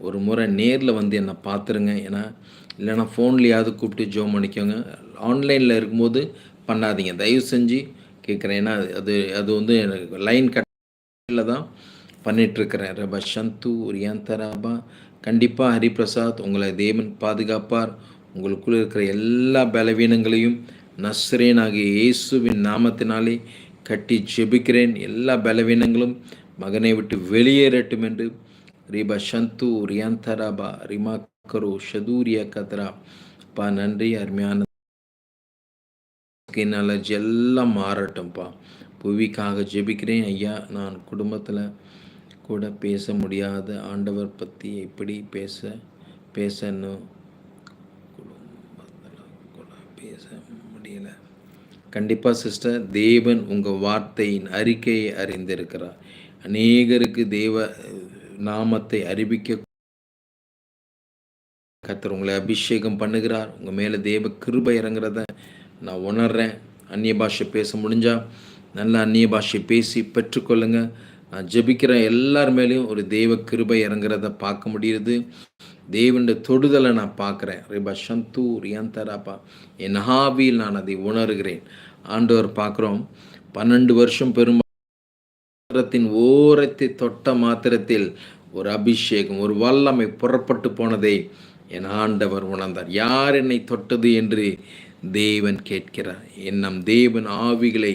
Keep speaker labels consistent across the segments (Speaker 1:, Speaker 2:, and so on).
Speaker 1: ஒரு முறை நேரில் வந்து என்னை பார்த்துருங்க. ஏன்னா இல்லைன்னா ஃபோன்லேயாவது கூப்பிட்டு ஜெபம் பண்ணிக்கோங்க. ஆன்லைனில் இருக்கும்போது பண்ணாதீங்க. தயவு செஞ்சு கேட்குறேன். ஏன்னா அது அது வந்து எனக்கு லைன் கட்டில் தான் பண்ணிகிட்ருக்கிறேன். ரபா சந்து ரியாந்தராபா. கண்டிப்பாக ஹரிபிரசாத் உங்களை தேவன் பாதுகாப்பார். உங்களுக்குள்ளே இருக்கிற எல்லா பலவீனங்களையும் நஸ்ரேனாகிய இயேசுவின் நாமத்தினாலே கட்டி ஜெபிக்கிறேன். எல்லா பலவீனங்களும் மகனை விட்டு வெளியேறட்டும் என்று ரீபா சந்து ரியாந்தராபா ரிமா கரு ஷதூரியா கத்ரா. பா நன்றி. அருமையான ஸ்கின் அலர்ஜி எல்லாம் மாறட்டும்ப்பா. புவிக்காக ஜெபிக்கிறேன் ஐயா. நான் குடும்பத்தில் கூட பேச முடியாத ஆண்டவர் பற்றி எப்படி பேசணும் குடும்பத்தில் கூட பேச முடியல. கண்டிப்பாக சிஸ்டர், தேவன் உங்கள் வார்த்தையின் அறிக்கையை அறிந்திருக்கிறார். அநேகருக்கு தேவ நாமத்தை அறிவிக்க கர்த்தர் உங்களை அபிஷேகம் பண்ணுகிறார். உங்கள் மேலே தேவ கிருபை இறங்குறத நான் உணர்கிறேன். அந்நிய பாஷை பேச முடிஞ்சால் நல்ல அந்நிய பாஷை பேசி பெற்றுக்கொள்ளுங்க. நான் ஜெபிக்கிற எல்லார் மேலேயும் ஒரு தேவ கிருபை இறங்குறத பார்க்க முடியுது. தேவனுடைய தொடுதலை நான் பார்க்குறேன். ரிபா சந்து ரியாந்தராப்பா. என் ஆவியில் நான் அதை உணர்கிறேன். ஆண்டவர் பார்க்குறோம். 12 வருஷம் பெருமாத்திரத்தின் ஓரத்தை தொட்ட மாத்திரத்தில் ஒரு அபிஷேகம், ஒரு வல்லமை புறப்பட்டு போனதை என் ஆண்டவர் உணர்ந்தார். யார் என்னை தொட்டது என்று தேவன் கேட்கிறார். நம் தேவன் ஆவிகளை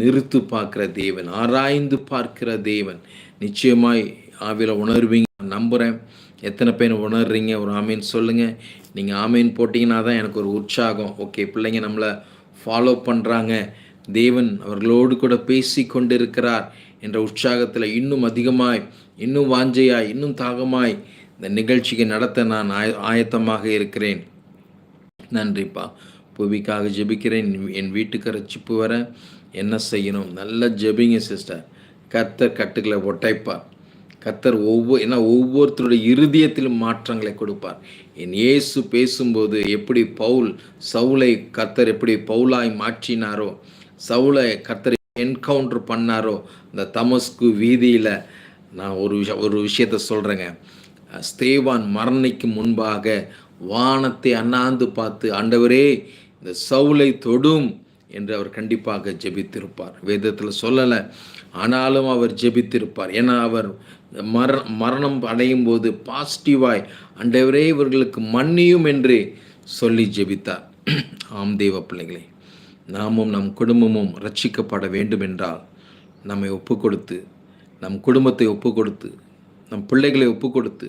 Speaker 1: நிறுத்து பார்க்கிற தேவன், ஆராய்ந்து பார்க்கிற தேவன். நிச்சயமாய் ஆவியில் உணர்வீங்க, நம்புகிறேன். எத்தனை பேர் உணர்றீங்க? ஒரு ஆமீன் சொல்லுங்கள். நீங்கள் ஆமீன் போட்டிங்கன்னா தான் எனக்கு ஒரு உற்சாகம். ஓகே, பிள்ளைங்க நம்மளை ஃபாலோ பண்ணுறாங்க, தேவன் அவர்களோடு கூட பேசி கொண்டிருக்கிறார் என்ற உற்சாகத்தில் இன்னும் அதிகமாய், இன்னும் வாஞ்சையாய், இன்னும் தாகமாய் இந்த நிகழ்ச்சிக்கு நடத்த நான் ஆயத்தமாக இருக்கிறேன். நன்றிப்பா. புவிக்காக ஜெபிக்கிறேன். என் வீட்டுக்கு ரட்சிப்பு வர என்ன செய்யணும்? நல்ல ஜெபிங்க சிஸ்டர். கர்த்தர் கட்டுகளை ஒட்டைப்பார். கர்த்தர் ஒவ்வொருத்தருடைய இருதயத்திலும் மாற்றங்களை கொடுப்பார். என் இயேசு பேசும்போது எப்படி சவுலை கர்த்தர் எப்படி பவுலாய் மாற்றினாரோ, சவுலை கர்த்தர் என்கவுண்டர் பண்ணாரோ இந்த தமஸ்கு வீதியில், நான் ஒரு விஷயத்தை சொல்கிறேங்க. ஸ்தேவான் மரணிக்கு முன்பாக வானத்தை அண்ணாந்து பார்த்து, ஆண்டவரே இந்த சவுலை தொடும் என்று அவர் கண்டிப்பாக ஜெபித்திருப்பார். வேதத்தில் சொல்லலை, ஆனாலும் அவர் ஜெபித்திருப்பார். ஏன்னா அவர் மரணம் அடையும் போது பாசிட்டிவாய் ஆண்டவரே இவர்களுக்கு மன்னியும் என்று சொல்லி ஜெபித்தார். ஆம் தேவ பிள்ளைகளே, நாமும் நம் குடும்பமும் ரட்சிக்கப்பட வேண்டும் என்றால் நம்மை ஒப்பு கொடுத்து, நம் குடும்பத்தை ஒப்பு கொடுத்து, நம் பிள்ளைகளை ஒப்பு கொடுத்து,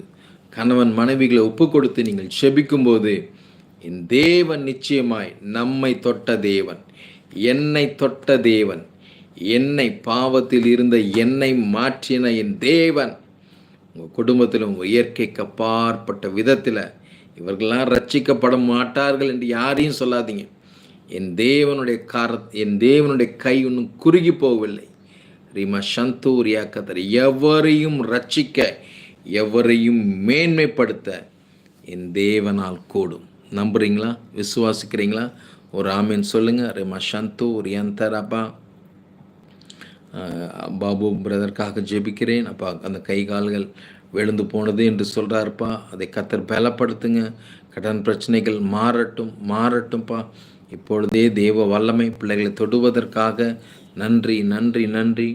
Speaker 1: கணவன் மனைவிகளை ஒப்பு கொடுத்து நீங்கள் செபிக்கும்போது என் தேவன் நிச்சயமாய் நம்மை தொட்ட தேவன், என்னை தொட்ட தேவன், என்னை பாவத்தில் இருந்த என்னை மாற்றின என் தேவன் உங்கள் குடும்பத்தில் உங்கள் இயற்கைக்கு அப்பாற்பட்ட விதத்தில் இவர்களெலாம் ரட்சிக்கப்பட மாட்டார்கள் என்று யாரையும் சொல்லாதீங்க. என் தேவனுடைய கை இன்னும் குறுகி போகவில்லை. ரீமா சந்தூரியா கத்தர் எவரையும் ரட்சிக்க, எவரையும் மேன்மைப்படுத்த என் தேவனால் கூடும். நம்புறீங்களா? விசுவாசிக்கிறீங்களா? ஒரு ஆமீன் சொல்லுங்கள். ரீமா சந்து ரியாந்தராப்பா. பாபு பிரதற்காக ஜெபிக்கிறேன். அப்பா, அந்த கை கால்கள் விழுந்து போனது என்று சொல்கிறாருப்பா, அதை கர்த்தர் பலப்படுத்துங்க. கடன் பிரச்சனைகள் மாறட்டும்ப்பா. இப்பொழுதே தேவ வல்லமை பிள்ளைகளை தொடுவதற்காக நன்றி நன்றி நன்றி.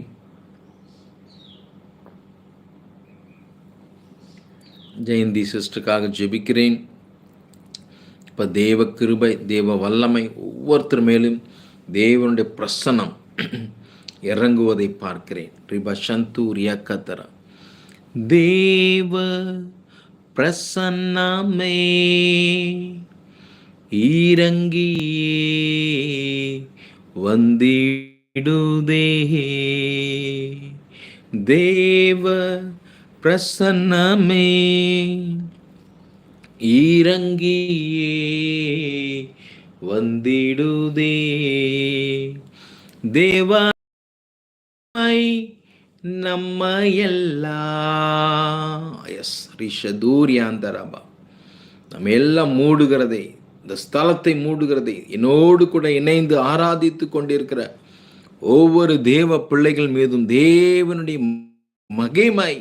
Speaker 1: ஜெயந்தி சிஸ்டருக்காக ஜெபிக்கிறேன். இப்போ தேவ கிருபை, தேவ வல்லமை ஒவ்வொருத்தர் மேலும் தேவனுடைய பிரசன்னம் இறங்குவதை பார்க்கிறேன். ரிபா சந்து ரியாக்கத்தரா. தேவ பிரசன்னமே இறங்கி வந்திடுதே, தேவ பிரசன்னமே இறங்கியே வந்திடுதே, தேவா நம்ம எல்லாம் ரிஷதூரியாந்தரபா நம்ம எல்லாம் மூடுகிறதை, இந்த ஸ்தலத்தை மூடுகிறதை, என்னோடு கூட இணைந்து ஆராதித்து கொண்டிருக்கிற ஒவ்வொரு தேவ பிள்ளைகள் மீதும் தேவனுடைய மகிமை